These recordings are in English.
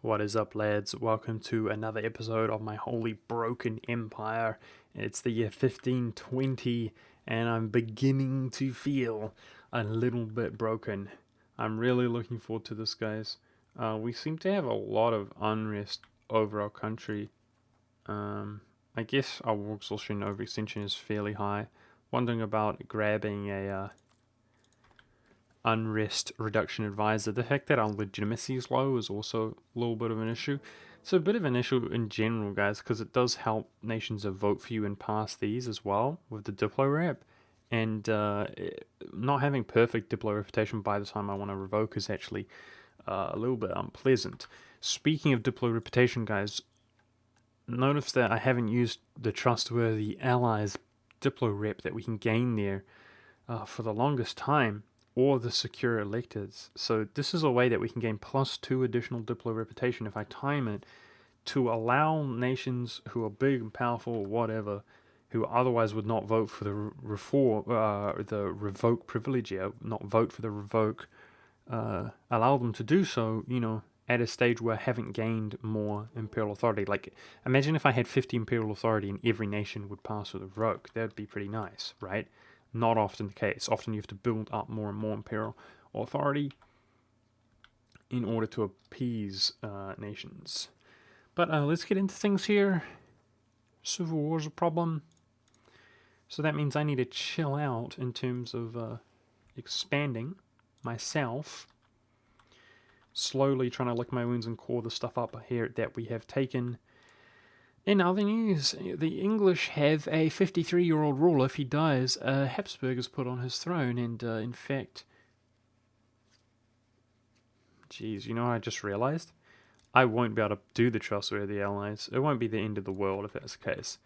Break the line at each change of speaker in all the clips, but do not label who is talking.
What is up, lads? Welcome to another episode of my Holy Broken Empire. It's the year 1520, and I'm beginning to feel a little bit broken. I'm really looking forward to this, guys. We seem to have a lot of unrest over our country. I guess our war exhaustion overextension is fairly high. Wondering about grabbing a unrest reduction advisor. The fact that our legitimacy is low is also a little bit of an issue. It's a bit of an issue in general, guys, because it does help nations that vote for you and pass these as well with the Diplo rep. And not having perfect Diplo reputation by the time I want to revoke is actually a little bit unpleasant. Speaking of Diplo reputation, guys, notice that I haven't used the trustworthy allies Diplo rep that we can gain there for the longest time, or the secure electors. So this is a way that we can gain +2 additional Diplo reputation if I time it to allow nations who are big and powerful or whatever, who otherwise would not vote for the the Revoke Privilegia, not vote for the Revoke, allow them to do so, at a stage where I haven't gained more imperial authority. Like, imagine if I had 50 imperial authority and every nation would pass with a Revoke. That would be pretty nice, right? Not often the case. Often you have to build up more and more imperial authority in order to appease nations. But let's get into things here. Civil war is a problem. So that means I need to chill out in terms of expanding myself. Slowly trying to lick my wounds and core the stuff up here that we have taken. In other news, the English have a 53-year-old ruler. If he dies, Habsburg is put on his throne, and in fact... Geez, you know what I just realized? I won't be able to do the trustworthy allies. It won't be the end of the world if that's the case.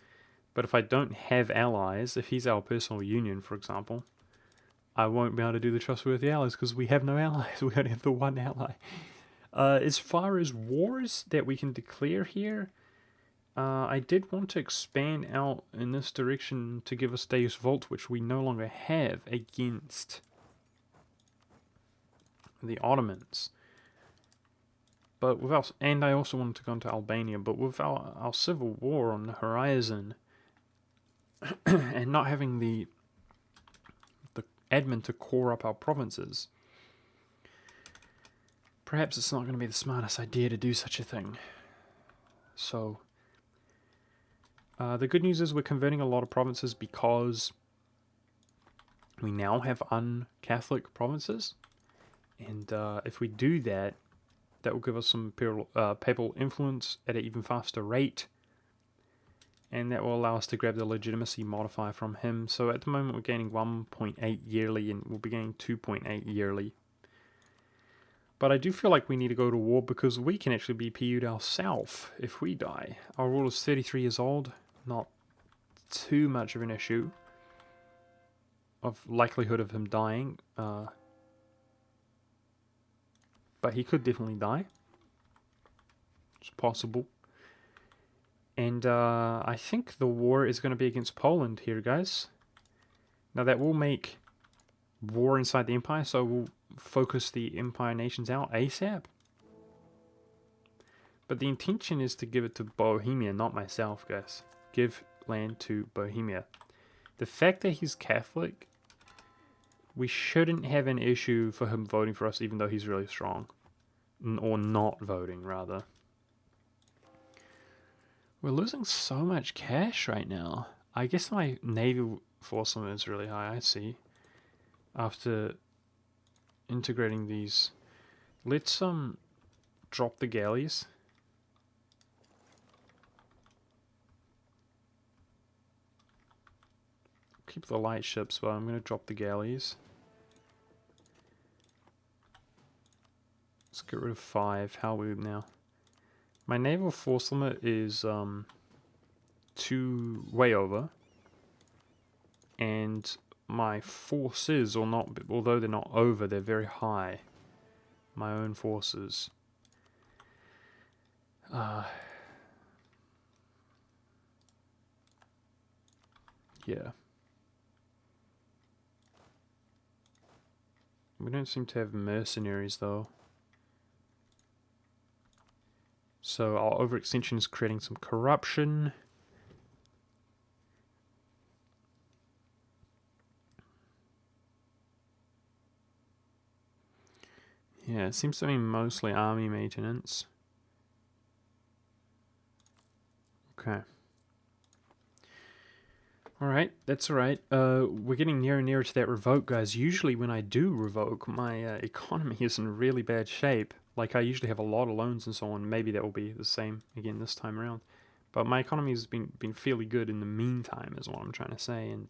But if I don't have allies, if he's our personal union, for example, I won't be able to do the trustworthy allies because we have no allies. We only have the one ally. As far as wars that we can declare here, I did want to expand out in this direction to give us Deus Vult, which we no longer have, against the Ottomans. But without, and I also wanted to go into Albania, but with our civil war on the horizon, and not having the admin to core up our provinces, perhaps it's not going to be the smartest idea to do such a thing. So... the good news is we're converting a lot of provinces because we now have un-Catholic provinces. And if we do that, that will give us some papal influence at an even faster rate. And that will allow us to grab the legitimacy modifier from him. So at the moment we're gaining 1.8 yearly and we'll be gaining 2.8 yearly. But I do feel like we need to go to war because we can actually be PU'd ourselves if we die. Our ruler is 33 years old. Not too much of an issue of likelihood of him dying, but he could definitely die. It's possible. And I think the war is going to be against Poland here, guys. Now that will make war inside the empire, so we'll focus the empire nations out ASAP. But the intention is to give it to Bohemia, not myself, guys. Give land to Bohemia. The fact that he's Catholic, we shouldn't have an issue for him voting for us, even though he's really strong. Or not voting, rather. We're losing so much cash right now. I guess my naval force limit is really high, I see. After integrating these. Let's drop the galleys. Keep the light ships, but I'm going to drop the galleys. Let's get rid of 5. How are we now? My naval force limit is way over. And my forces, although they're not over, they're very high. My own forces. Yeah. We don't seem to have mercenaries, though. So our overextension is creating some corruption. Yeah, it seems to be mostly army maintenance. Okay. Alright, that's alright. We're getting nearer and nearer to that revoke, guys. Usually when I do revoke, my economy is in really bad shape. Like, I usually have a lot of loans and so on. Maybe that will be the same again this time around. But my economy has been fairly good in the meantime, is what I'm trying to say. And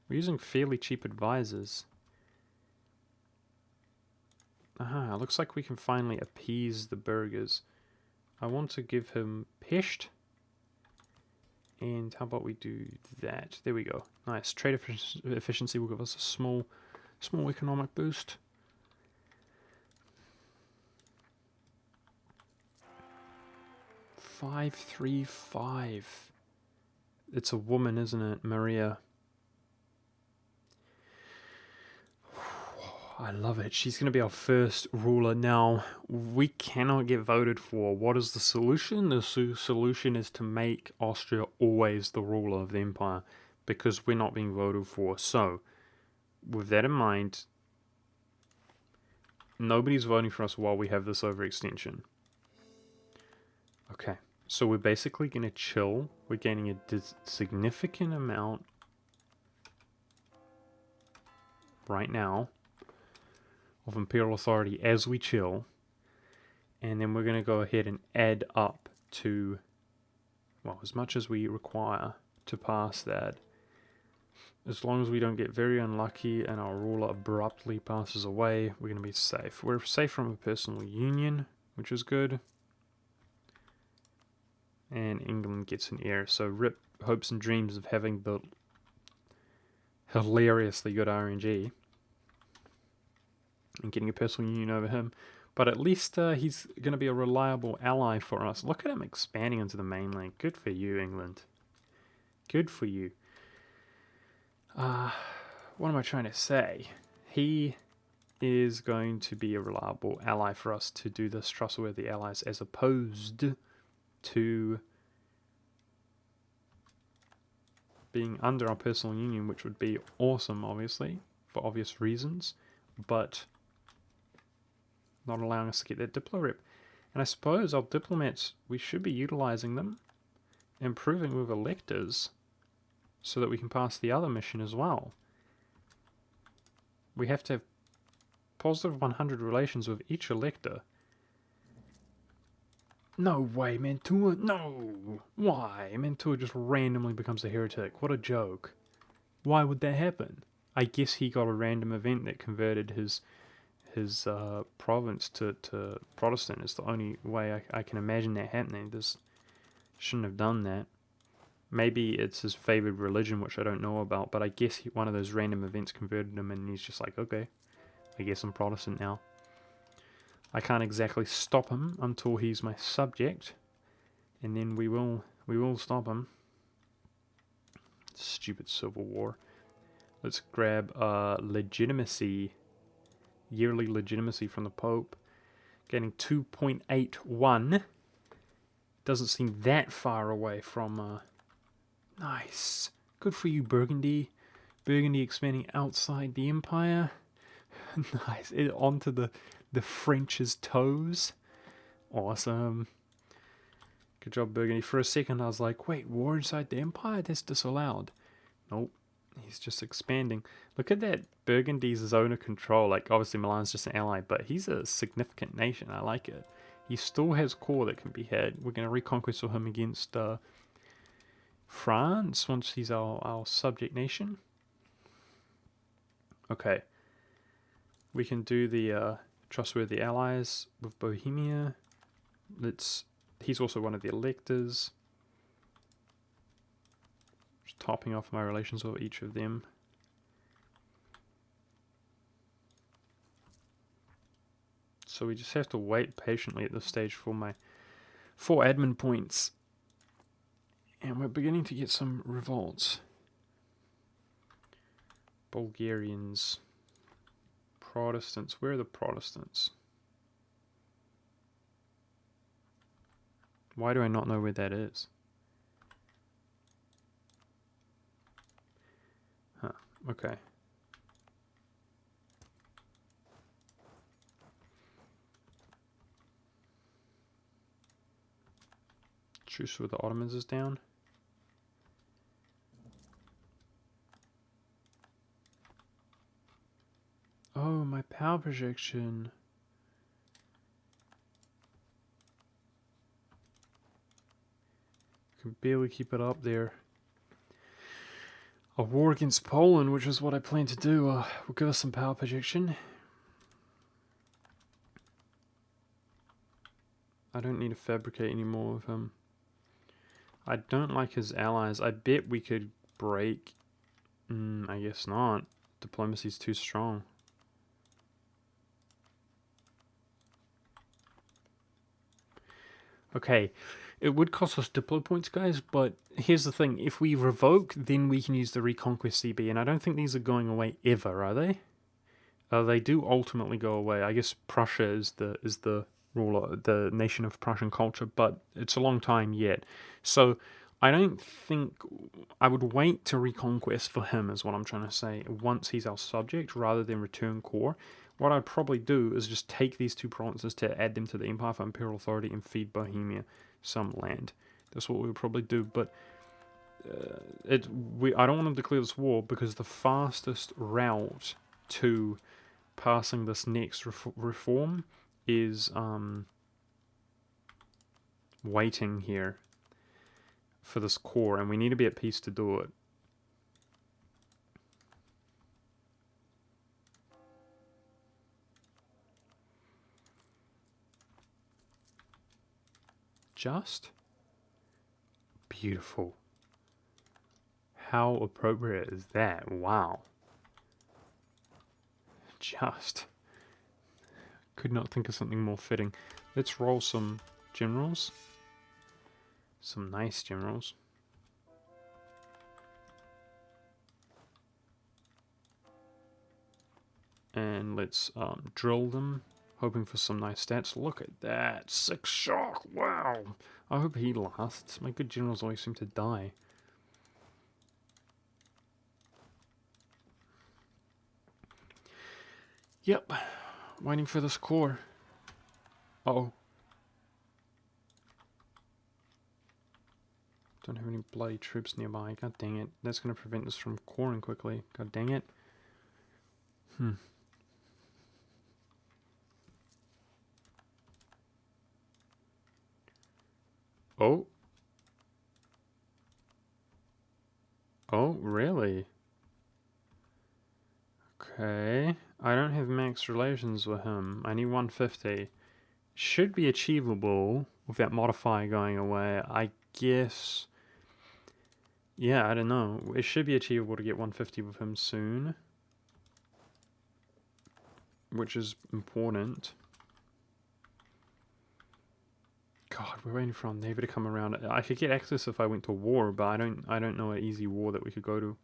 we're using fairly cheap advisors. Aha, looks like we can finally appease the burghers. I want to give him Pest. And how about we do that? There we go. Nice. Trade efficiency will give us a small economic boost. $535. It's a woman, isn't it? Maria. I love it. She's going to be our first ruler. Now, we cannot get voted for. What is the solution? The solution is to make Austria always the ruler of the empire, because we're not being voted for. So, with that in mind, nobody's voting for us while we have this overextension. Okay, so we're basically going to chill. We're gaining a significant amount right now of imperial authority as we chill, and then we're going to go ahead and add up to, well, as much as we require to pass that. As long as we don't get very unlucky and our ruler abruptly passes away, we're going to be safe. We're safe from a personal union, which is good. And England gets an heir, so rip hopes and dreams of having the hilariously good RNG and getting a personal union over him. But at least he's going to be a reliable ally for us. Look at him expanding into the mainland. Good for you, England. Good for you. What am I trying to say? He is going to be a reliable ally for us to do this, trustworthy allies, as opposed to being under our personal union, which would be awesome, obviously, for obvious reasons, but not allowing us to get that diplo rep. And I suppose our diplomats, we should be utilizing them, improving with electors, so that we can pass the other mission as well. We have to have positive 100 relations with each elector. No way, Mantua. No! Why? Mantua just randomly becomes a heretic. What a joke. Why would that happen? I guess he got a random event that converted his province to Protestant. It's the only way I can imagine that happening. This shouldn't have done that. Maybe it's his favored religion, which I don't know about, but I guess one of those random events converted him, and he's just like, okay, I guess I'm Protestant now. I can't exactly stop him until he's my subject, and then we will stop him. Stupid civil war. Let's grab legitimacy, yearly legitimacy from the Pope, getting 2.81. Doesn't seem that far away from. Nice, good for you, Burgundy. Burgundy expanding outside the empire. Nice, onto the French's toes. Awesome. Good job, Burgundy. For a second, I was like, wait, war inside the empire? That's disallowed. Nope. He's just expanding. Look at that. Burgundy's zone of control. Like, obviously, Milan's just an ally, but he's a significant nation. I like it. He still has core that can be had. We're going to reconquest him against France once he's our subject nation. Okay. We can do the trustworthy allies with Bohemia. He's also one of the electors. Just topping off my relations with each of them. So we just have to wait patiently at this stage for my 4 admin points. And we're beginning to get some revolts. Bulgarians. Protestants. Where are the Protestants? Why do I not know where that is? Huh, okay. Truce with the Ottomans is down. Oh, my power projection. I can barely keep it up there. A war against Poland, which is what I plan to do, will give us some power projection. I don't need to fabricate anymore with him. I don't like his allies. I bet we could break. I guess not. Diplomacy's too strong. Okay, it would cost us diplo points, guys, but here's the thing. If we revoke, then we can use the Reconquest CB, and I don't think these are going away ever, are they? They do ultimately go away. I guess Prussia is the ruler, the nation of Prussian culture, but it's a long time yet. So I don't think I would wait to reconquest for him, is what I'm trying to say, once he's our subject, rather than return core. What I'd probably do is just take these two provinces to add them to the Empire for Imperial Authority and feed Bohemia some land. That's what we would probably do, but I don't want to declare this war because the fastest route to passing this next reform is waiting here for this core, and we need to be at peace to do it. Just beautiful. How appropriate is that? Wow. Just could not think of something more fitting. Let's roll some generals. Some nice generals. And let's drill them, hoping for some nice stats. Look at that. 6 shock. Wow. I hope he lasts. My good generals always seem to die. Yep. Waiting for this core. Uh-oh. Don't have any bloody troops nearby. God dang it. That's going to prevent us from coring quickly. God dang it. Oh. Oh, really? Okay. I don't have max relations with him. I need 150. Should be achievable with that modifier going away. I guess... Yeah, I don't know. It should be achievable to get 150 with him soon. Which is important. God, we're waiting for our navy to come around. I could get access if I went to war, but I don't know an easy war that we could go to.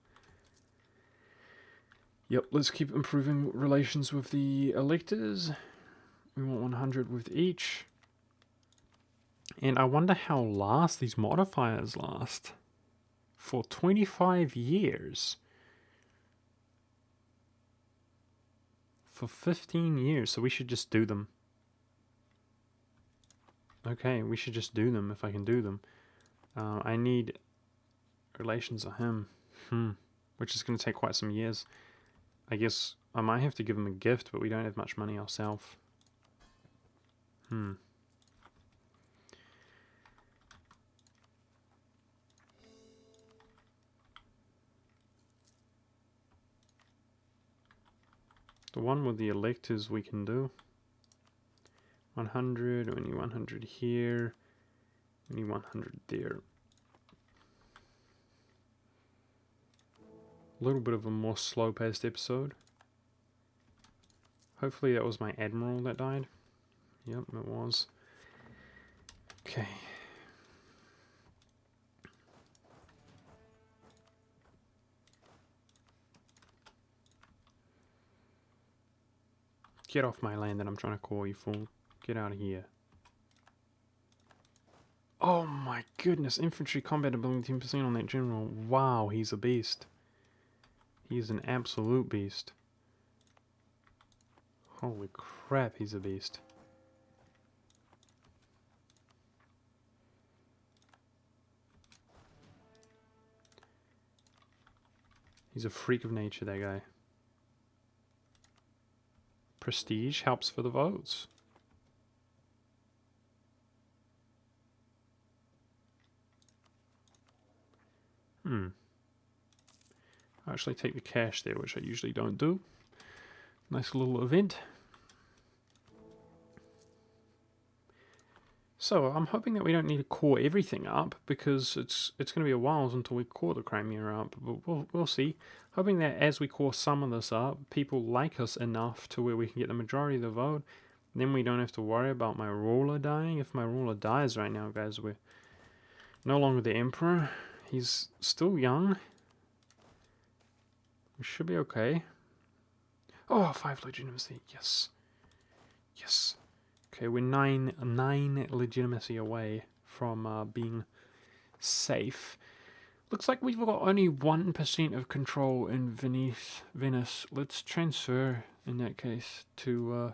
Yep, let's keep improving relations with the electors. We want 100 with each. And I wonder how last these modifiers last. For 25 years. For 15 years, so we should just do them. Okay, we should just do them if I can do them. I need relations with him. Which is going to take quite some years. I guess I might have to give him a gift, but we don't have much money ourselves. The one with the electors we can do. 100, we need 100 here. We need 100 there. A little bit of a more slow-paced episode. Hopefully that was my admiral that died. Yep, it was. Okay. Get off my land that I'm trying to call you, fool. Get out of here. Oh my goodness, infantry combat ability 10% on that general. Wow, he's a beast. He's an absolute beast. Holy crap, he's a beast. He's a freak of nature, that guy. Prestige helps for the votes. I actually take the cash there, which I usually don't do. Nice little event. So I'm hoping that we don't need to core everything up, because it's going to be a while until we core the Crimea up. But we'll see. Hoping that as we core some of this up, people like us enough to where we can get the majority of the vote. Then we don't have to worry about my ruler dying. If my ruler dies right now, guys, we're no longer the emperor. He's still young. We should be okay. Oh, 5 legitimacy. Yes. Yes. Okay, we're nine legitimacy away from being safe. Looks like we've got only 1% of control in Venice. Let's transfer, in that case, to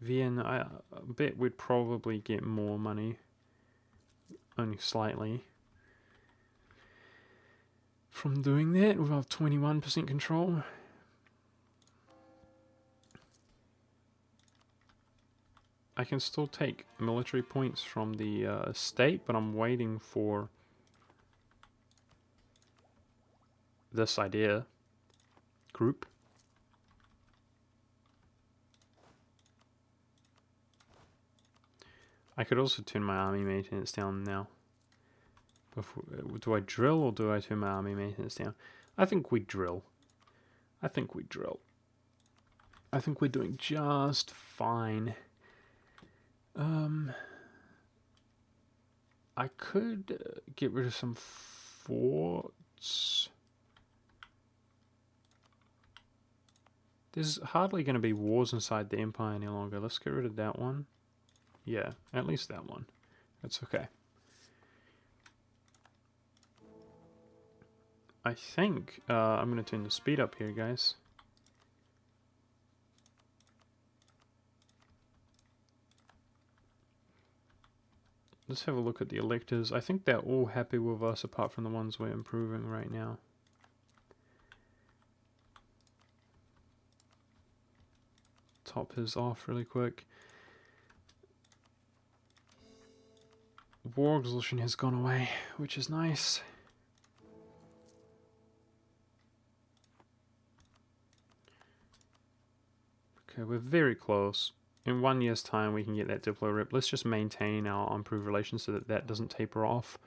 Vienna. I bet we'd probably get more money. Only slightly. From doing that, we'll have 21% control. I can still take military points from the state, but I'm waiting for this idea group. I could also turn my army maintenance down now. Do I drill or do I turn my army maintenance down? I think we drill. I think we drill. I think we're doing just fine. I could get rid of some forts. There's hardly going to be wars inside the Empire any longer. Let's get rid of that one. Yeah, at least that one. That's okay. I think I'm going to turn the speed up here, guys. Let's have a look at the electors. I think they're all happy with us apart from the ones we're improving right now. Top his off really quick. War exhaustion has gone away, which is nice. Okay, we're very close. In 1 year's time, we can get that Diplo rep. Let's just maintain our improved relations so that that doesn't taper off.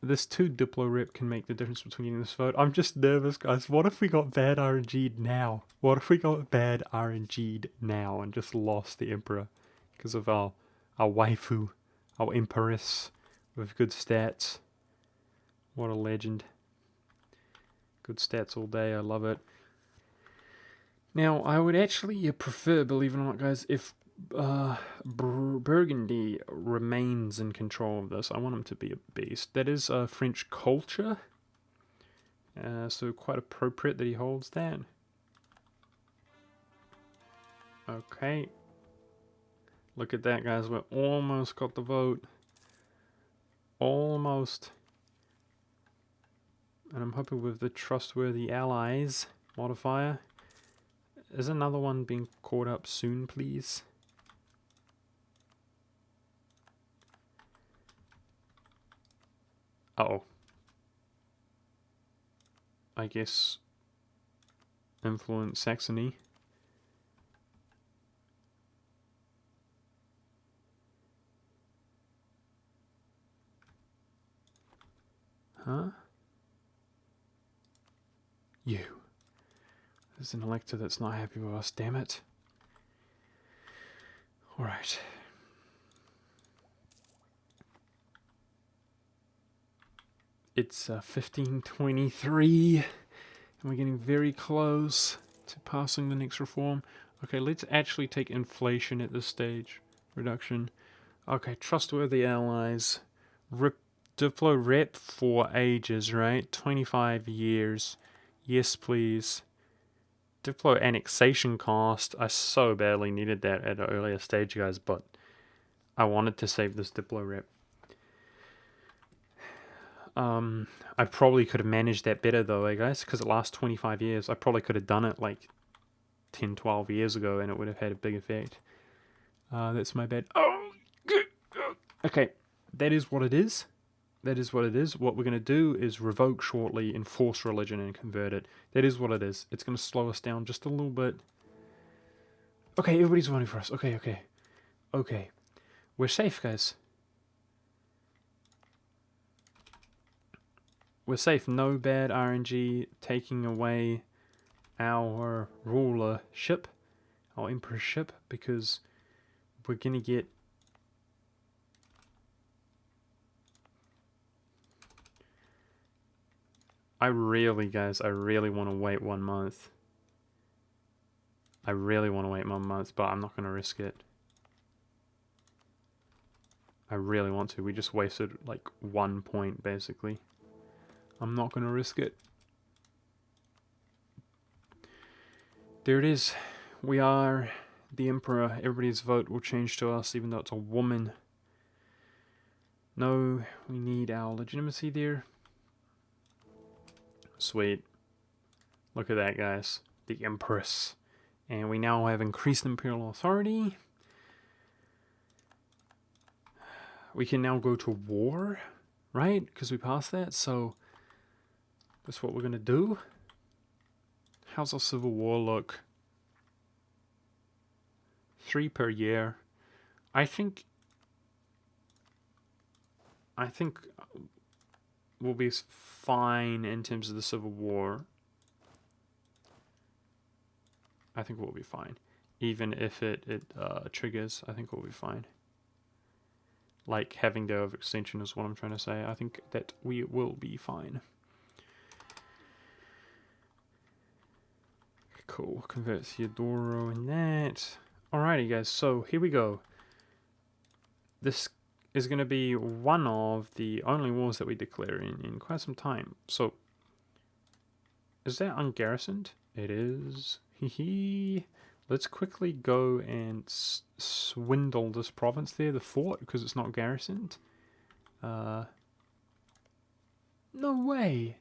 This 2 Diplo rep can make the difference between getting this vote. I'm just nervous, guys. What if we got bad RNG'd now? What if we got bad RNG'd now and just lost the Emperor because of our waifu, our Empress with good stats? What a legend. Good stats all day. I love it. Now, I would actually prefer, believe it or not, guys, if Burgundy remains in control of this. I want him to be a beast. That is French culture, so quite appropriate that he holds that. Okay. Look at that, guys. We almost got the vote. Almost. And I'm hoping with the trustworthy allies modifier. Is another one being caught up soon, please? Uh-oh. I guess influence Saxony. Huh? You. There's an elector that's not happy with us, damn it. Alright. It's 1523, and we're getting very close to passing the next reform. Okay, let's actually take inflation at this stage. Reduction. Okay, trustworthy allies. Diplo rep for ages, right? 25 years. Yes, please. Diplo annexation cost. I so badly needed that at an earlier stage, guys, but I wanted to save this Diplo rep. I probably could have managed that better though, guys, because it lasts 25 years. I probably could have done it like 10, 12 years ago and it would have had a big effect. That's my bad. Oh, okay, that is what it is. That is what it is. What we're going to do is revoke shortly, enforce religion, and convert it. That is what it is. It's going to slow us down just a little bit. Okay, everybody's voting for us. Okay. We're safe, guys. We're safe. No bad RNG taking away our rulership, our emperorship, because we're going to get... I really want to wait 1 month. I really want to wait 1 month, but I'm not going to risk it. I really want to. We just wasted like 1 point, basically. I'm not going to risk it. There it is. We are the emperor. Everybody's vote will change to us, even though it's a woman. No, we need our legitimacy there. Sweet. Look at that, guys. The empress. And we now have increased imperial authority. We can now go to war, right? Because we passed that, so that's what we're going to do. How's our civil war look? 3 per year. I think we'll be fine in terms of the civil war. I think we'll be fine. Even if it triggers, I think we'll be fine. Like, having the overextension is what I'm trying to say. I think that we will be fine. Cool. Convert Theodoro and that. Alrighty, guys. So, here we go. This is going to be one of the only wars that we declare in quite some time. So, is that ungarrisoned? It is. Hee. Let's quickly go and swindle this province there, the fort, because it's not garrisoned. No way.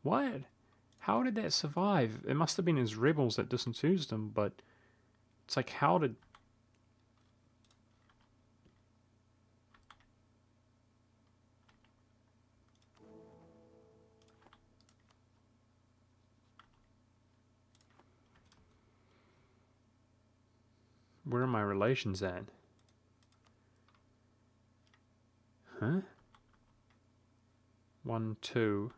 What? How did that survive? It must have been his rebels that disenthused him, but it's like, how did... Where are my relations at? Huh? 1, 2.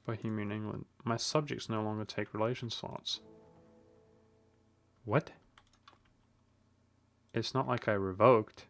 Bohemian England. My subjects no longer take relation slots. What? It's not like I revoked.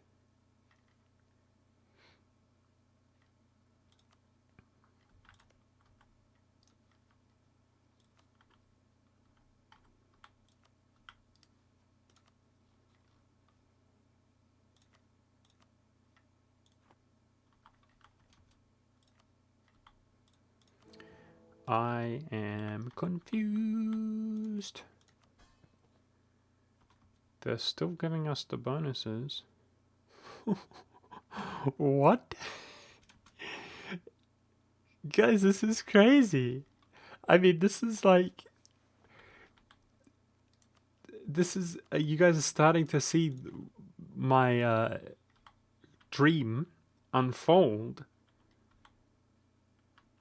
I am confused. They're still giving us the bonuses. What? Guys, this is crazy. I mean, this is like... This is... you guys are starting to see my dream unfold.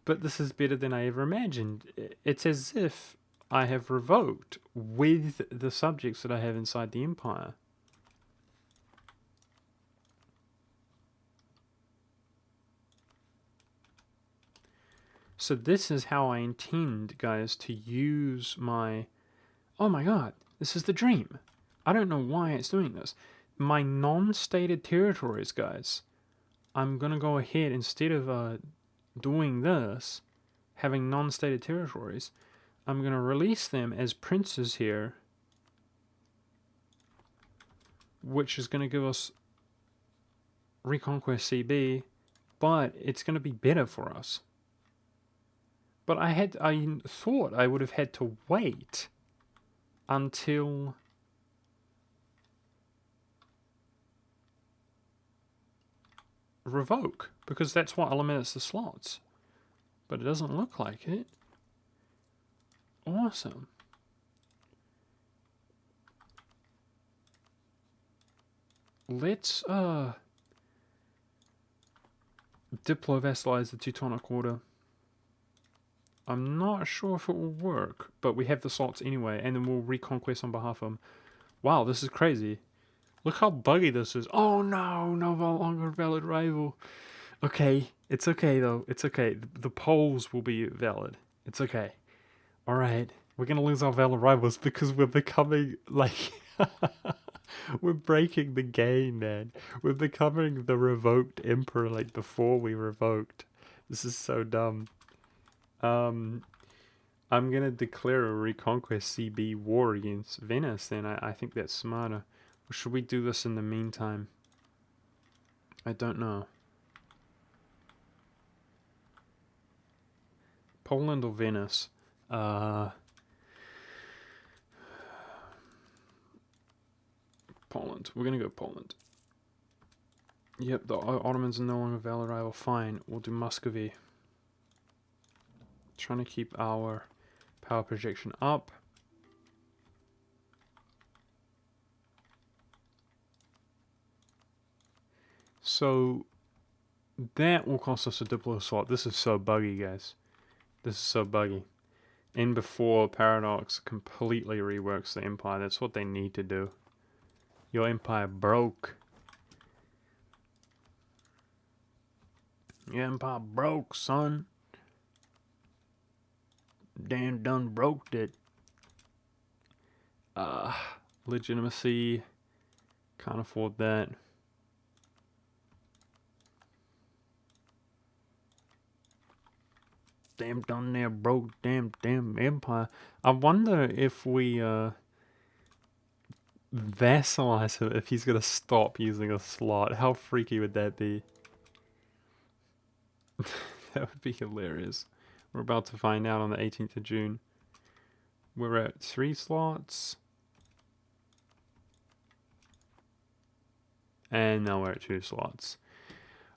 But this is better than I ever imagined. It's as if I have revoked with the subjects that I have inside the empire. So this is how I intend, guys, to use my... Oh my god, this is the dream. I don't know why it's doing this. My non-stated territories, guys. I'm going to go ahead, instead of doing this, having non-stated territories, I'm going to release them as princes here, which is going to give us Reconquest CB, but it's going to be better for us. But I thought I would have had to wait until Revoke, because that's what eliminates the slots. But it doesn't look like it. Awesome. Let's diplo-vassalize the Teutonic Order. I'm not sure if it will work, but we have the slots anyway, and then we'll reconquest on behalf of them. Wow, this is crazy. Look how buggy this is. Oh no, no longer valid rival. Okay, it's okay though. It's okay. The polls will be valid. It's okay. Alright, we're gonna lose our valid rivals because we're becoming, like... we're breaking the game, man. We're becoming the revoked emperor, like, before we revoked. This is so dumb. I'm gonna declare a Reconquest CB war against Venice, then. I think that's smarter. Or should we do this in the meantime? I don't know. Poland or Venice? Poland. We're gonna go Poland. Yep, the Ottomans are no longer valid rival. Fine, we'll do Muscovy. Trying to keep our power projection up. So that will cost us a diplo slot. This is so buggy, guys. This is so buggy. And before Paradox completely reworks the empire, that's what they need to do. Your empire broke. Your empire broke, son. Dan done broke it. Legitimacy. Can't afford that. Damn done there broke damn empire. I wonder if we vassalize him, if he's gonna stop using a slot. How freaky would that be? That would be hilarious. We're about to find out on the 18th of June. We're at 3 slots. And now we're at 2 slots.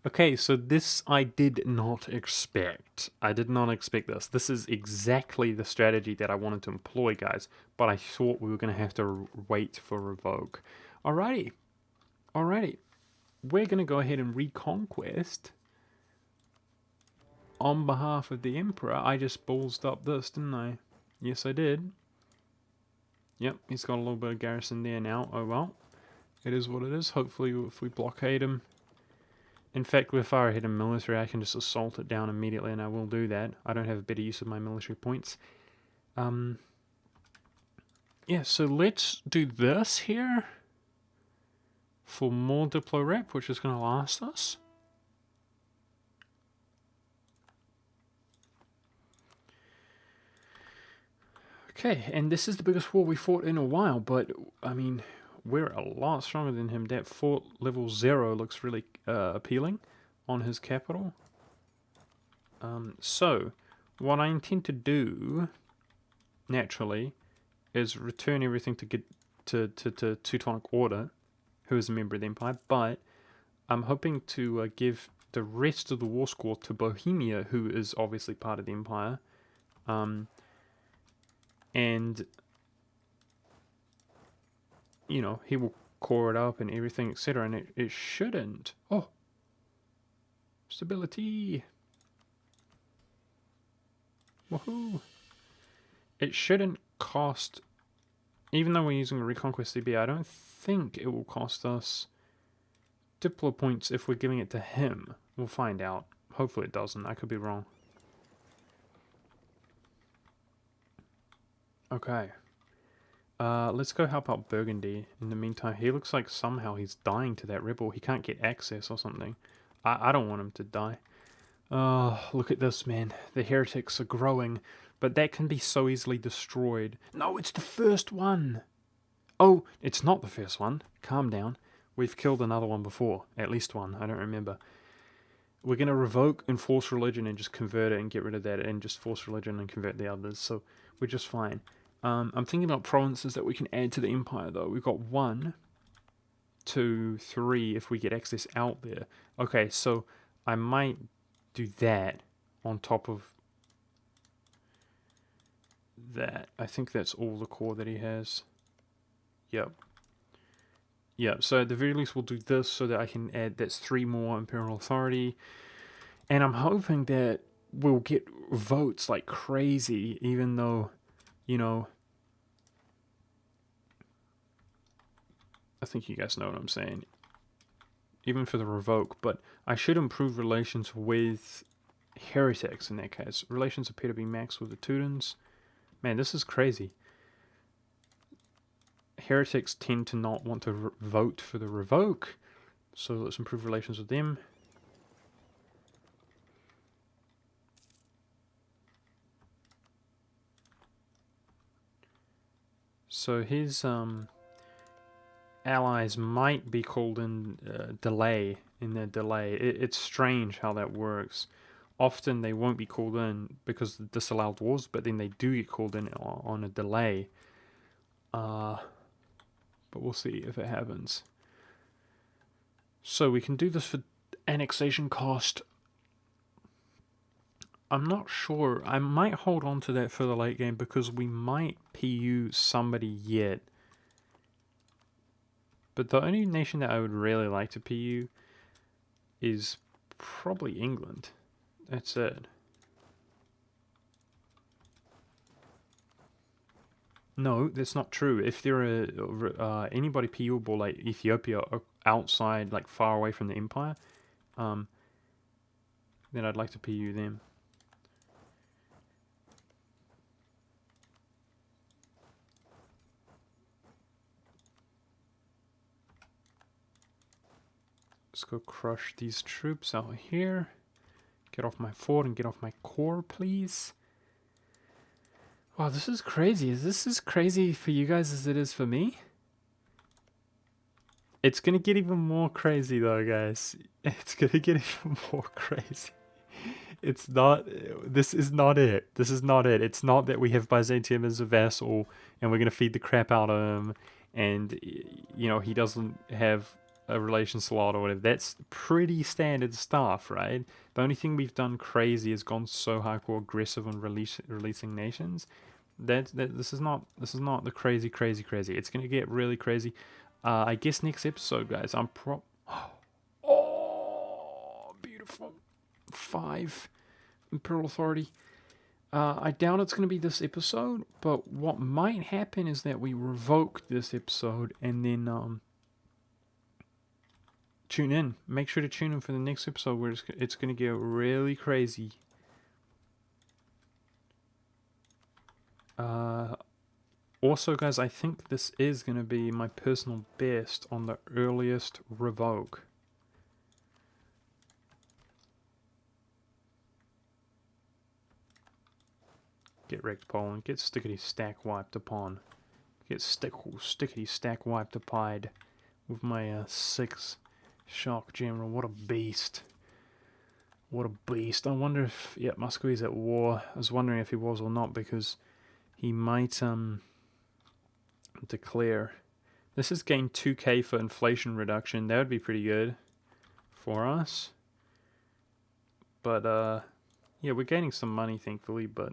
Okay, so this I did not expect. I did not expect this. This is exactly the strategy that I wanted to employ, guys. But I thought we were going to have to wait for Revoke. Alrighty. Alrighty. We're going to go ahead and reconquest on behalf of the Emperor. I just ballsed up this, didn't I? Yes, I did. Yep, he's got a little bit of garrison there now. Oh well. It is what it is. Hopefully if we blockade him. In fact, we're far ahead in military. I can just assault it down immediately, and I will do that. I don't have a better use of my military points. Yeah, so let's do this here for more Diplo rep, which is going to last us. Okay, and this is the biggest war we fought in a while, but, I mean... we're a lot stronger than him. That fort level 0 looks really appealing on his capital. So, what I intend to do, naturally, is return everything to Teutonic Order, who is a member of the Empire, but I'm hoping to give the rest of the war score to Bohemia, who is obviously part of the Empire. And... you know, he will core it up and everything, etc. And it shouldn't. Oh! Stability! Woohoo! It shouldn't cost... even though we're using a Reconquest CB, I don't think it will cost us Diplo points if we're giving it to him. We'll find out. Hopefully it doesn't. I could be wrong. Okay. Let's go help out Burgundy in the meantime. He looks like somehow he's dying to that rebel. He can't get access or something. I don't want him to die. Oh, look at this, man. The heretics are growing, but that can be so easily destroyed. No, it's the first one. Oh, it's not the first one. Calm down. We've killed another one before. At least one. I don't remember. We're going to revoke and force religion and just convert it and get rid of that and just force religion and convert the others. So we're just fine. I'm thinking about provinces that we can add to the empire, though. We've got 1, 2, 3 if we get access out there. Okay, so I might do that on top of that. I think that's all the core that he has. Yep. Yep, so at the very least we'll do this so that I can add, that's 3 more imperial authority. And I'm hoping that we'll get votes like crazy, even though, you know, I think you guys know what I'm saying. Even for the revoke, but I should improve relations with heretics in that case. Relations appear to be maxed with the Teutons. Man, this is crazy. Heretics tend to not want to vote for the revoke, so let's improve relations with them. So his allies might be called in delay in their delay. It's strange how that works. Often they won't be called in because of disallowed wars, but then they do get called in on a delay. But we'll see if it happens. So we can do this for annexation cost. I'm not sure. I might hold on to that for the late game because we might PU somebody yet. But the only nation that I would really like to PU is probably England. That's it. No, that's not true. If there are anybody PUable like Ethiopia outside, like far away from the empire, then I'd like to PU them. Let's go crush these troops out here. Get off my fort and get off my core, please. Wow, this is crazy. Is this as crazy for you guys as it is for me? It's gonna get even more crazy though, guys. It's gonna get even more crazy. It's not. This is not it. This is not it. It's not that we have Byzantium as a vassal and we're gonna feed the crap out of him, and you know he doesn't have a relation slot or whatever. That's pretty standard stuff, right? The only thing we've done crazy is gone so hardcore aggressive on releasing nations. This is not the crazy. It's gonna get really crazy. I guess next episode, guys. Oh, beautiful. 5 imperial authority. I doubt it's going to be this episode, but what might happen is that we revoke this episode and then tune in. Make sure to tune in for the next episode where it's going to get really crazy. Also, guys, I think this is going to be my personal best on the earliest revoke. Get wrecked, Poland. Get stickety stack wiped upon. Get stickety stack wiped upide with my 6 shock general. What a beast. What a beast. I wonder if... Yeah, Muscovy's at war. I was wondering if he was or not because he might declare. This has gained 2k for inflation reduction. That would be pretty good for us. But yeah, we're gaining some money thankfully, but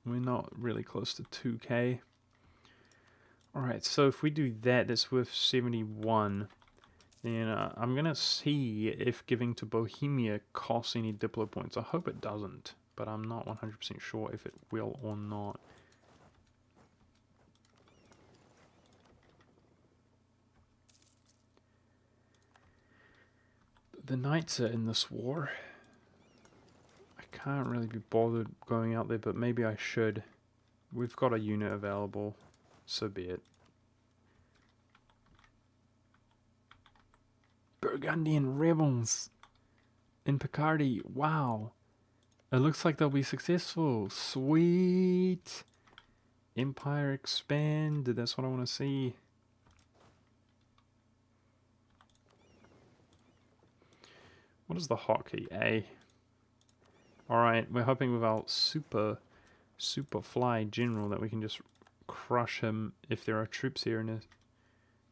we're not really close to 2k. Alright, so if we do that, that's worth 71. Then I'm going to see if giving to Bohemia costs any Diplo points. I hope it doesn't, but I'm not 100% sure if it will or not. The knights are in this war. I can't really be bothered going out there, but maybe I should. We've got a unit available, so be it. Burgundian rebels in Picardy. Wow. It looks like they'll be successful. Sweet. Empire expand. That's what I want to see. What is the hotkey? A. Alright, we're hoping with our super fly general that we can just crush him if there are troops here in a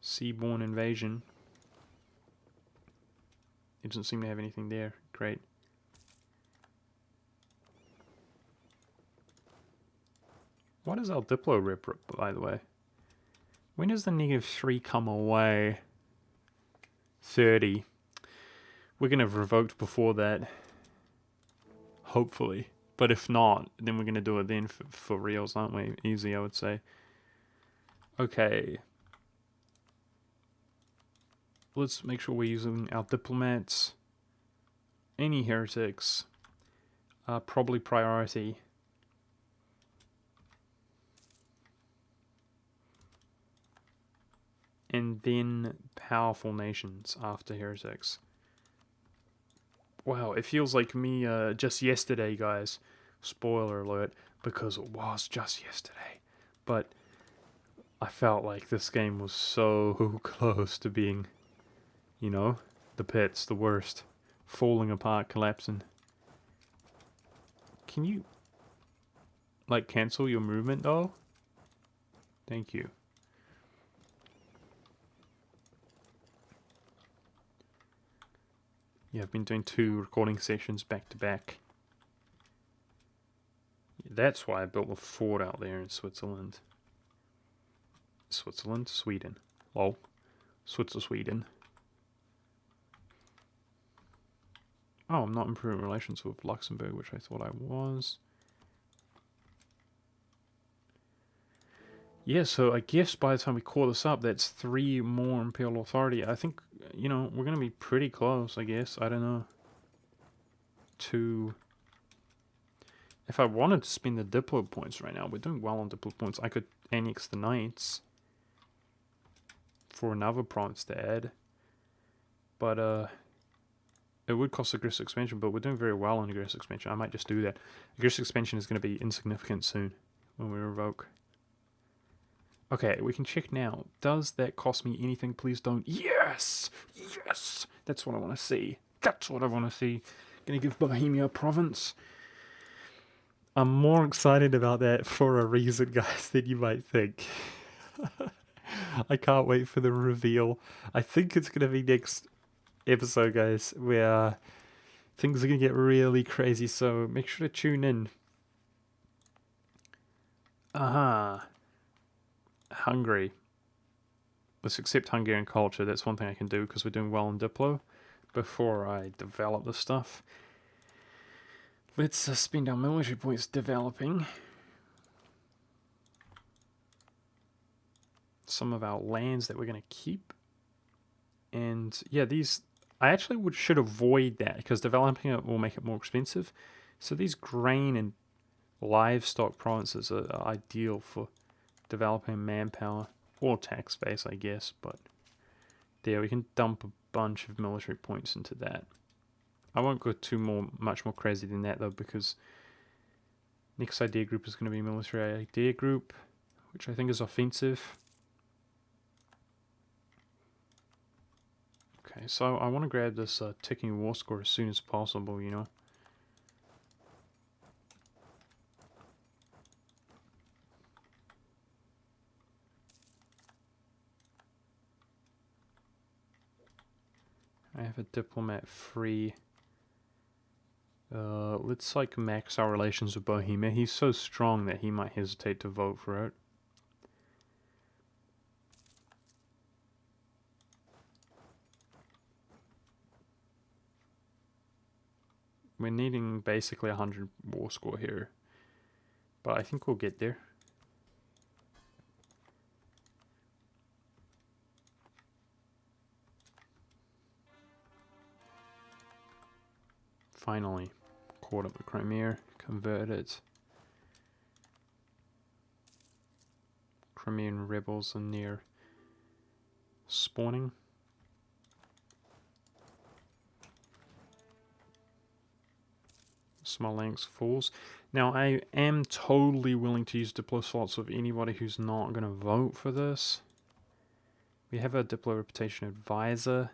seaborne invasion. He doesn't seem to have anything there. Great. What is our Diplo rep, by the way? When does the -3 come away? 30. We're going to have revoked before that. Hopefully. But if not, then we're going to do it then for reals, aren't we? Easy, I would say. Okay. Let's make sure we're using our diplomats. Any heretics. Probably priority. And then powerful nations after heretics. Wow, it feels like me just yesterday, guys. Spoiler alert, because it was just yesterday. But I felt like this game was so close to being, you know, the pits, the worst. Falling apart, collapsing. Can you, like, cancel your movement, though? Thank you. Yeah, I've been doing 2 recording sessions back to back. That's why I built a fort out there in Switzerland. Sweden. Lol. Sweden. Oh, I'm not improving relations with Luxembourg, which I thought I was. Yeah, so I guess by the time we call this up, that's 3 more imperial authority. I think, you know, we're going to be pretty close, I guess. I don't know. To... If I wanted to spend the Diplo points right now, we're doing well on Diplo points. I could annex the Knights for another province to add. But, it would cost aggressive expansion, but we're doing very well on aggressive expansion. I might just do that. Aggressive expansion is going to be insignificant soon when we revoke. Okay, we can check now. Does that cost me anything? Please don't. Yes! Yes! That's what I want to see. That's what I want to see. Gonna give Bohemia a province. I'm more excited about that for a reason, guys, than you might think. I can't wait for the reveal. I think it's gonna be next episode, guys, where things are gonna get really crazy, so make sure to tune in. Hungary. Let's accept Hungarian culture. That's one thing I can do because we're doing well in Diplo before I develop the stuff. Let's spend our military points developing some of our lands that we're going to keep. And yeah, these... I actually should avoid that because developing it will make it more expensive. So these grain and livestock provinces are ideal for developing manpower or tax base, I guess. But there, we can dump a bunch of military points into that. I won't go much more crazy than that though, because next idea group is going to be military idea group, which I think is offensive. Okay, so I want to grab this ticking war score as soon as possible, you know. I have a diplomat free. Let's like max our relations with Bohemia. He's so strong that he might hesitate to vote for it. We're needing basically 100 war score here, but I think we'll get there. Finally, caught up the Crimea, converted. Crimean rebels are near spawning. Smolensk falls. Now I am totally willing to use Diplo slots with anybody who's not going to vote for this. We have a Diplo reputation advisor.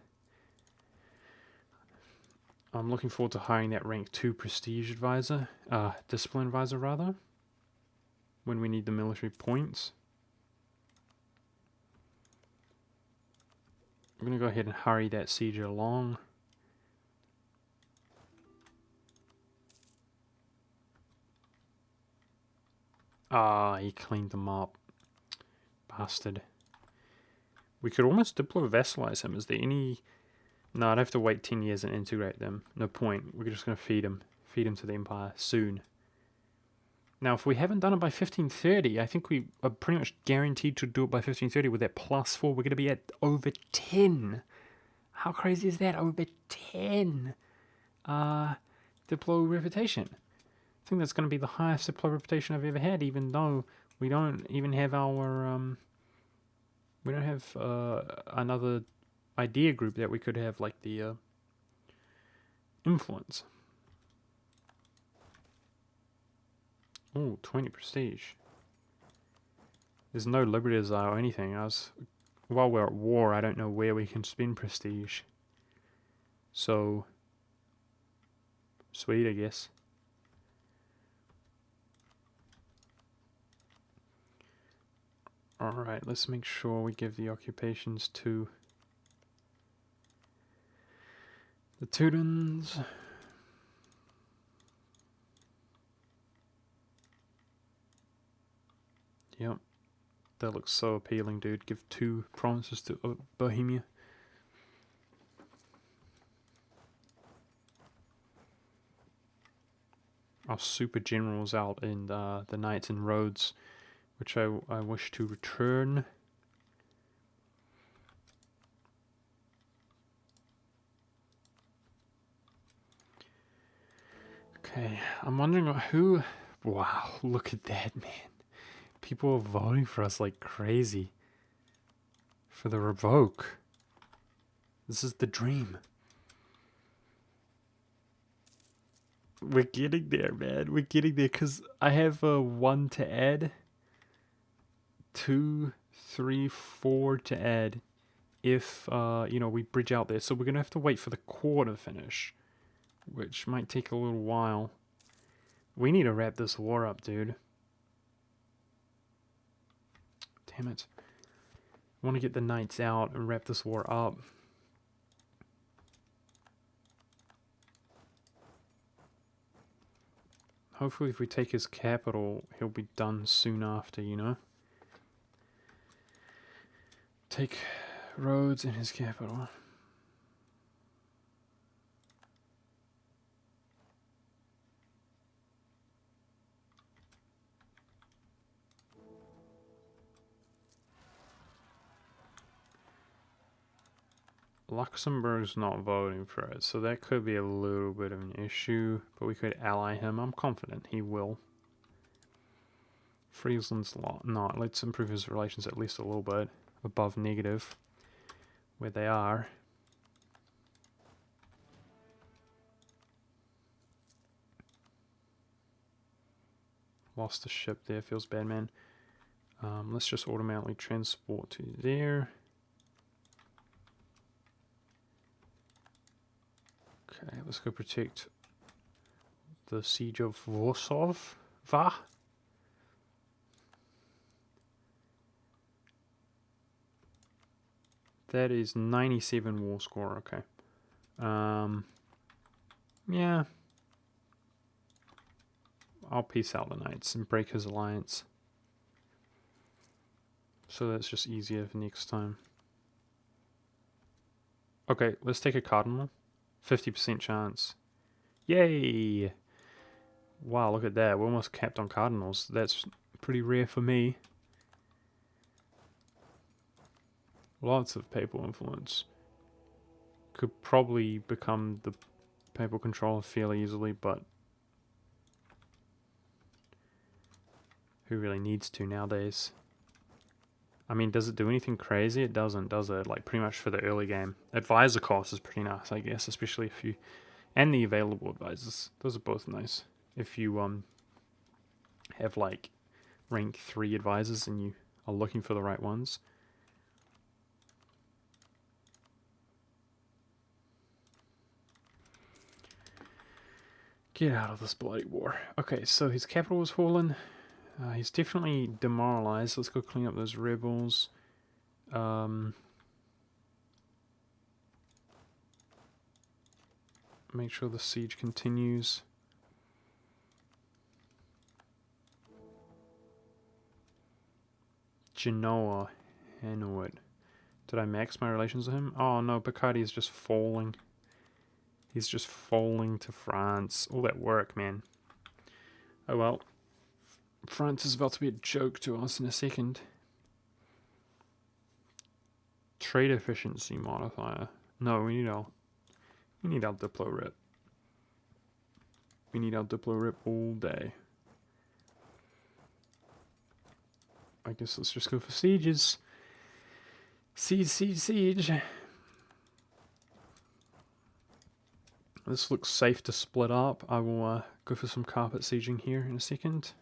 I'm looking forward to hiring that rank 2 prestige advisor, discipline advisor rather, when we need the military points. I'm going to go ahead and hurry that siege along. Ah, he cleaned them up. Bastard. We could almost diplo-vassalize him. Is there any... No, I'd have to wait 10 years and integrate them. No point. We're just going to feed him. Feed him to the Empire soon. Now, if we haven't done it by 1530, I think we are pretty much guaranteed to do it by 1530 with that +4. We're going to be at over 10. How crazy is that? Over 10. Diplo reputation. I think that's going to be the highest diplo reputation I've ever had, even though we don't even have our... we don't have another idea group that we could have, like the influence. Oh, 20 prestige. There's no Liberty Desire or anything. While we're at war, I don't know where we can spend prestige. So, sweet, I guess. Alright, let's make sure we give the occupations to the Teutons. Yep. That looks so appealing, dude. Give 2 provinces to Bohemia. Our super generals out in the Knights and Rhodes, which I wish to return. Okay, I'm wondering who... Wow, look at that, man. People are voting for us like crazy. For the Revoke. This is the dream. We're getting there, man. We're getting there, because I have 1 to add. 2, 3, 4 to add. If, we bridge out there. So we're going to have to wait for the quarter finish. Which might take a little while. We need to wrap this war up, dude. Damn it. I want to get the knights out and wrap this war up. Hopefully if we take his capital, he'll be done soon after, you know? Take Rhodes and his capital. Luxembourg's not voting for it, so that could be a little bit of an issue, but we could ally him. I'm confident he will. Friesland's not. Let's improve his relations at least a little bit above negative, where they are. Lost a ship there, feels bad, man. Let's just automatically transport to there. Okay, let's go protect the siege of Warsaw. That is 97 war score, okay. Yeah. I'll peace out the knights and break his alliance. So that's just easier for next time. Okay, let's take a cardinal. 50% chance. Yay! Wow, look at that. We're almost capped on cardinals. That's pretty rare for me. Lots of papal influence. Could probably become the papal controller fairly easily, but who really needs to nowadays? I mean, does it do anything crazy? It doesn't, does it? Like, pretty much for the early game. Advisor cost is pretty nice, I guess, especially if you... And the available advisors. Those are both nice. If you have, like, rank 3 advisors and you are looking for the right ones. Get out of this bloody war. Okay, so his capital has fallen. He's definitely demoralized. Let's go clean up those rebels. Make sure the siege continues. Genoa, Hanuit. Did I max my relations with him? Oh no, Picardy is just falling. He's just falling to France. All that work, man. Oh well. France is about to be a joke to us in a second. Trade efficiency modifier. No, we need our Diplo rip. We need our Diplo rip all day. I guess let's just go for sieges. Siege. This looks safe to split up. I will go for some carpet sieging here in a second.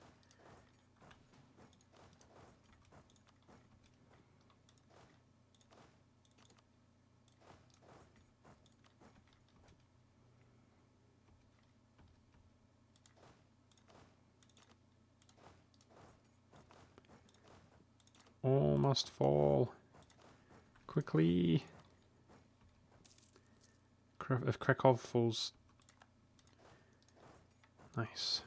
All must fall. Quickly. If Krakow falls... Nice.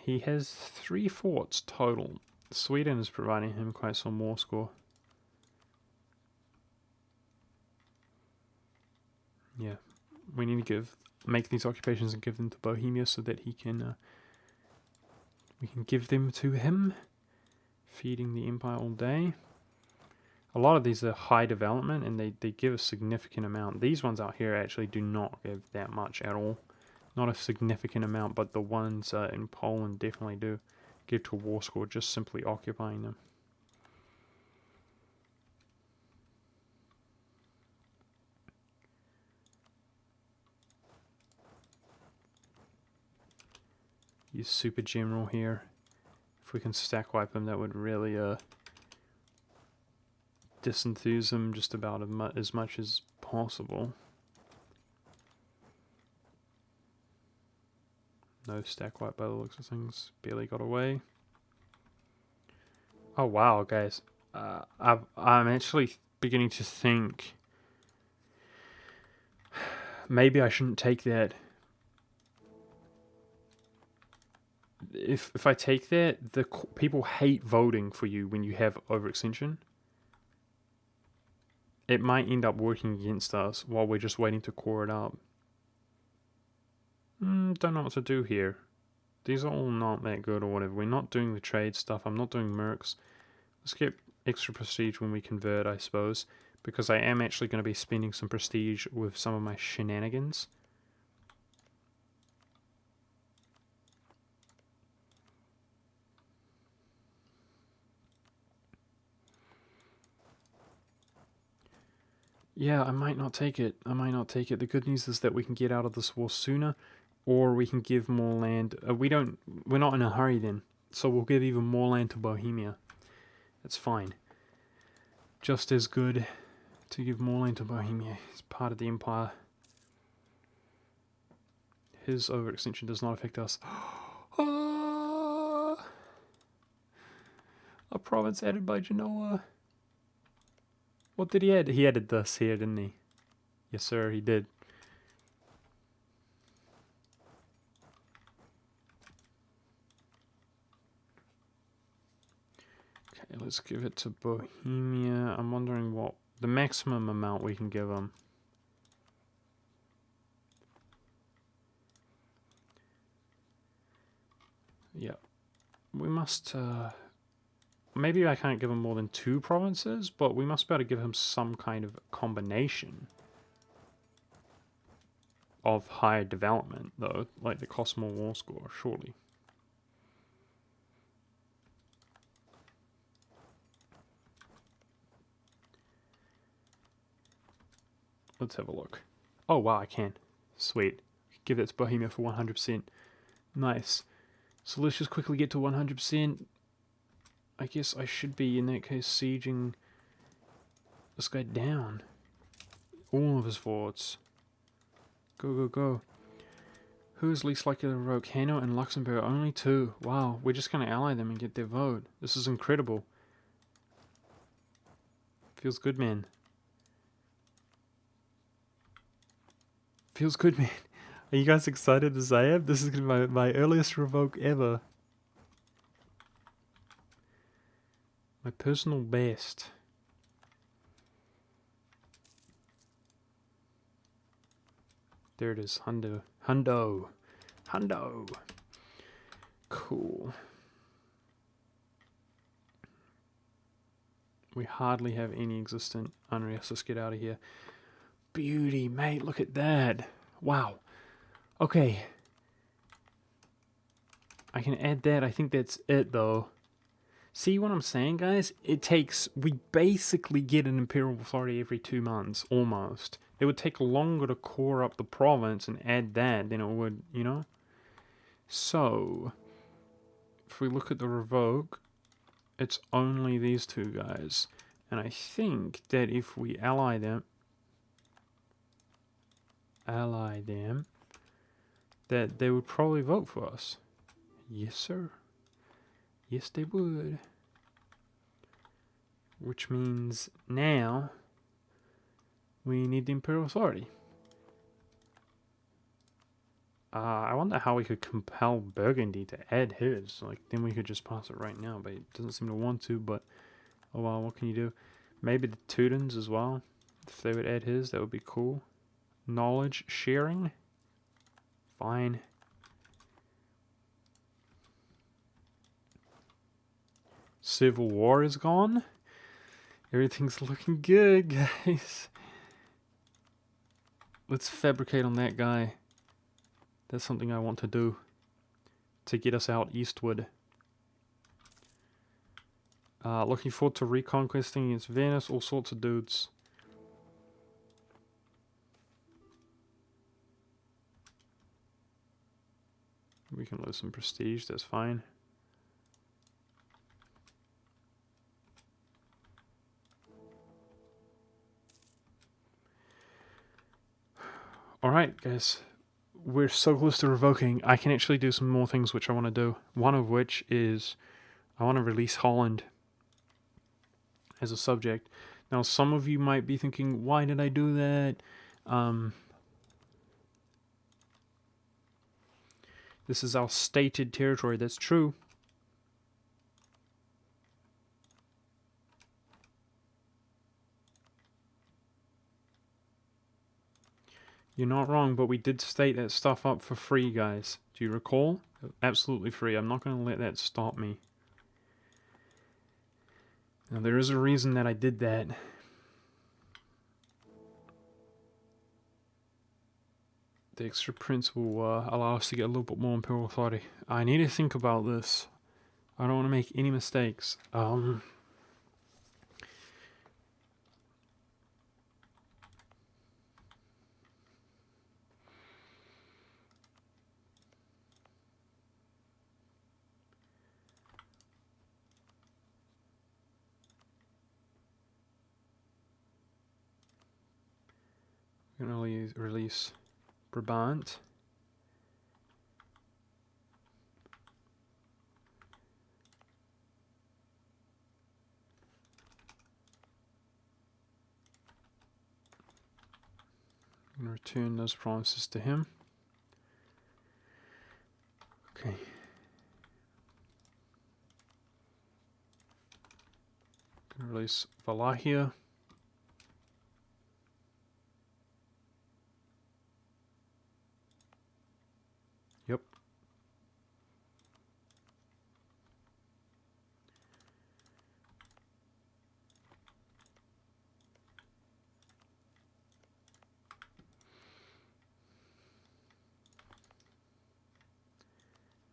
He has 3 forts total. Sweden is providing him quite some war score. Yeah. We need to make these occupations and give them to Bohemia so that he can... we can give them to him. Feeding the empire all day. A lot of these are high development and they give a significant amount. These ones out here actually do not give that much at all. Not a significant amount, but the ones in Poland definitely do give to a war score just simply occupying them. Use super general here. If we can stack wipe him, that would really disenthuse him just about as much as possible. No stack wipe by the looks of things. Barely got away. Oh wow, guys. I'm actually beginning to think maybe I shouldn't take that. If I take that, the people hate voting for you when you have overextension. It might end up working against us while we're just waiting to core it up. Don't know what to do here. These are all not that good or whatever. We're not doing the trade stuff. I'm not doing mercs. Let's get extra prestige when we convert, I suppose. Because I am actually going to be spending some prestige with some of my shenanigans. Yeah, I might not take it. The good news is that we can get out of this war sooner, or we can give more land. We're not in a hurry then, so we'll give even more land to Bohemia. That's fine. Just as good to give more land to Bohemia. It's part of the empire. His overextension does not affect us. A province added by Genoa. What did he add? He added this here, didn't he? Yes, sir, he did. Okay, let's give it to Bohemia. I'm wondering what the maximum amount we can give him. Yeah. We must... maybe I can't give him more than 2 provinces, but we must be able to give him some kind of combination of higher development, though, like the cost more war score, surely. Let's have a look. Oh wow, I can. Sweet. Give it to Bohemia for 100%. Nice. So let's just quickly get to 100%. I guess I should be, in that case, sieging this guy down. All of his forts. Go, go, go. Who's least likely to revoke? Hano and Luxembourg, only 2. Wow, we're just going to ally them and get their vote. This is incredible. Feels good, man. Feels good, man. Are you guys excited as I am? This is going to be my earliest revoke ever. My personal best. There it is, Hundo. Hundo. Hundo. Cool. We hardly have any existent unrest. Let's get out of here. Beauty, mate, look at that. Wow. Okay. I can add that. I think that's it, though. See what I'm saying, guys? We basically get an imperial authority every 2 months, almost. It would take longer to core up the province and add that than it would, you know? So, if we look at the revoke, it's only these 2 guys. And I think that if we ally them, that they would probably vote for us. Yes, sir. Yes, they would. Which means now we need the imperial authority. I wonder how we could compel Burgundy to add his. Like, then we could just pass it right now, but it doesn't seem to want to. But oh well, what can you do? Maybe the Teutons as well. If they would add his, that would be cool. Knowledge sharing. Fine. Civil War is gone. Everything's looking good, guys. Let's fabricate on that guy. That's something I want to do to get us out eastward. Looking forward to reconquesting against Venice, all sorts of dudes. We can lose some prestige, that's fine. Alright, guys. We're so close to revoking. I can actually do some more things which I want to do. One of which is I want to release Holland as a subject. Now, some of you might be thinking, why did I do that? This is our stated territory. That's true. You're not wrong, but we did state that stuff up for free, guys. Do you recall? Absolutely free. I'm not going to let that stop me. Now, there is a reason that I did that. The extra prince will allow us to get a little bit more imperial authority. I need to think about this. I don't want to make any mistakes. I'm going to release Brabant. I'm going to return those provinces to him. Okay. I'm going to release Wallachia. Yep.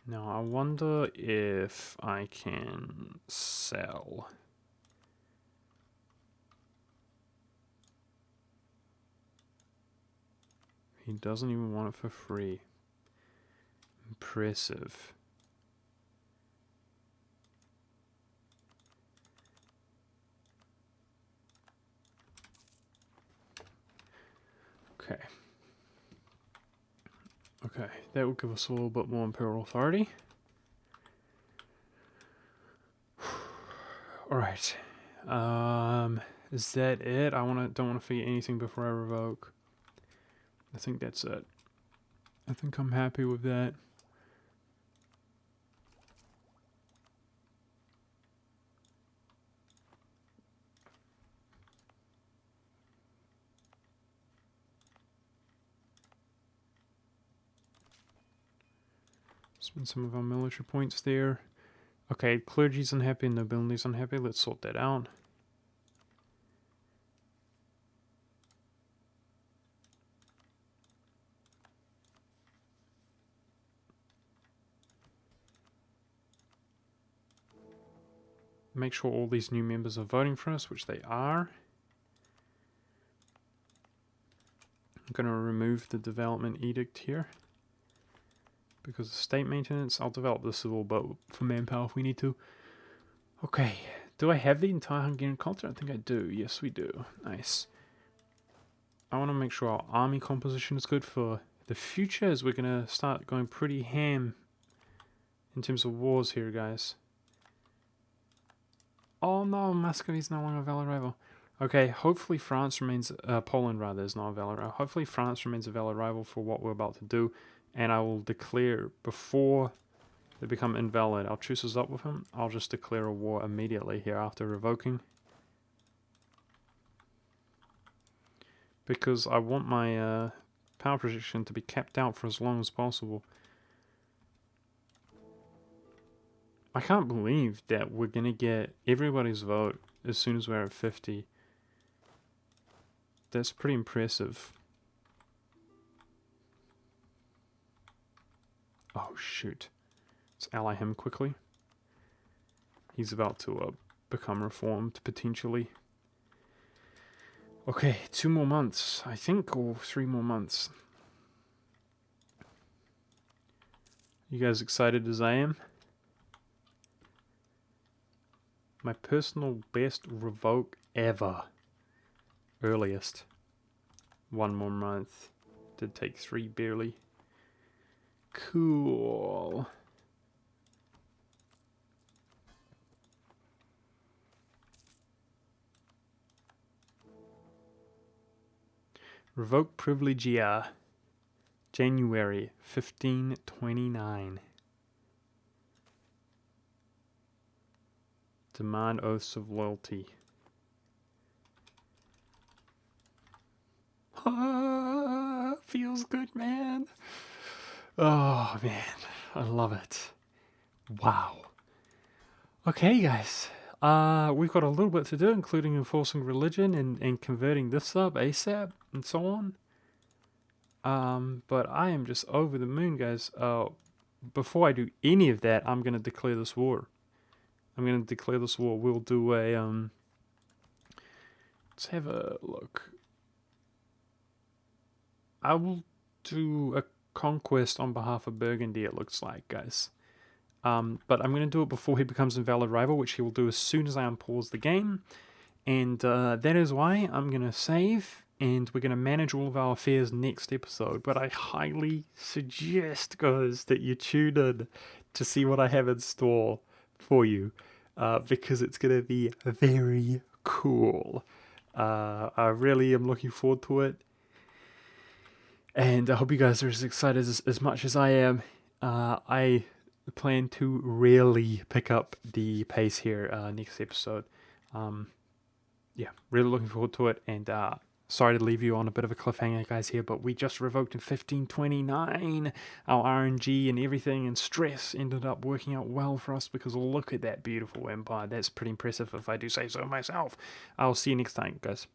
Now, I wonder if I can sell. He doesn't even want it for free. Impressive. Okay. Okay, that will give us a little bit more imperial authority. Alright. Is that it? Don't want to forget anything before I revoke. I think that's it. I think I'm happy with that. Spend some of our military points there. Okay, clergy's unhappy and nobility's unhappy. Let's sort that out. Make sure all these new members are voting for us, which they are. I'm going to remove the development edict here. Because of state maintenance, I'll develop the civil, but for manpower if we need to. Okay, do I have the entire Hungarian culture? I think I do. Yes, we do. Nice. I want to make sure our army composition is good for the future, as we're going to start going pretty ham in terms of wars here, guys. Oh no, Muscovy's no longer a valid rival. Okay, hopefully France remains, Poland rather, is not a valid rival. Hopefully France remains a valid rival for what we're about to do, and I will declare before they become invalid. Our truce is up with him. I'll just declare a war immediately here after revoking. Because I want my power projection to be kept out for as long as possible. I can't believe that we're going to get everybody's vote as soon as we're at 50. That's pretty impressive. Oh shoot. Let's ally him quickly. He's about to become reformed, potentially. Okay, 2 more months, I think, or 3 more months. You guys excited as I am? My personal best revoke ever. Earliest. 1 more month. Did take 3 barely. Cool. Revoke Privilegia. January 1529. Demand oaths of loyalty. Feels good, man. Oh, man. I love it. Wow. Okay, guys. We've got a little bit to do, including enforcing religion and converting this up ASAP and so on. But I am just over the moon, guys. Before I do any of that, I'm going to declare this war. We'll do a, let's have a look. I will do a conquest on behalf of Burgundy, it looks like, guys. But I'm going to do it before he becomes invalid rival, which he will do as soon as I unpause the game. And that is why I'm going to save, and we're going to manage all of our affairs next episode. But I highly suggest, guys, that you tune in to see what I have in store for you. Because it's going to be very cool. I really am looking forward to it. And I hope you guys are as excited as much as I am. I plan to really pick up the pace here next episode. Yeah, really looking forward to it. And sorry to leave you on a bit of a cliffhanger, guys, here, but we just revoked in 1529. Our RNG and everything and stress ended up working out well for us because look at that beautiful empire. That's pretty impressive if I do say so myself. I'll see you next time, guys.